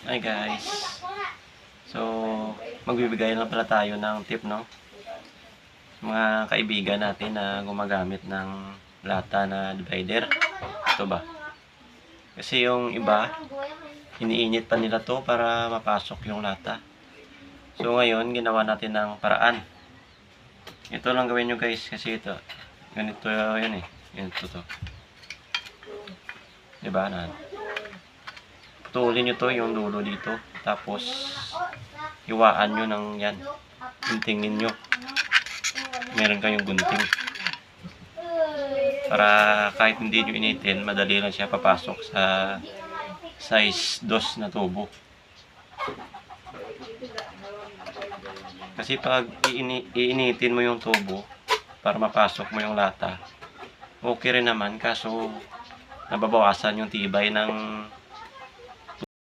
Hi guys. So, magbibigay lang pala tayo ng tip, no? Mga kaibigan natin na gumagamit ng lata na divider. Ito ba? Kasi yung iba, iniinit pa nila to para mapasok yung lata. So, ngayon, ginawa natin ng paraan. Ito lang gawin nyo guys, kasi ito. Ganito yun eh. Ganito to. Diba na? Putulin nyo to yung dulo dito. Tapos, iwaan nyo ng yan. Guntingin nyo. Meron kayong gunting. Para kahit hindi nyo initin, madali lang siya papasok sa size 2 na tubo. Kasi pag iinitin mo yung tubo para mapasok mo yung lata, okay rin naman, kaso nababawasan yung tibay ng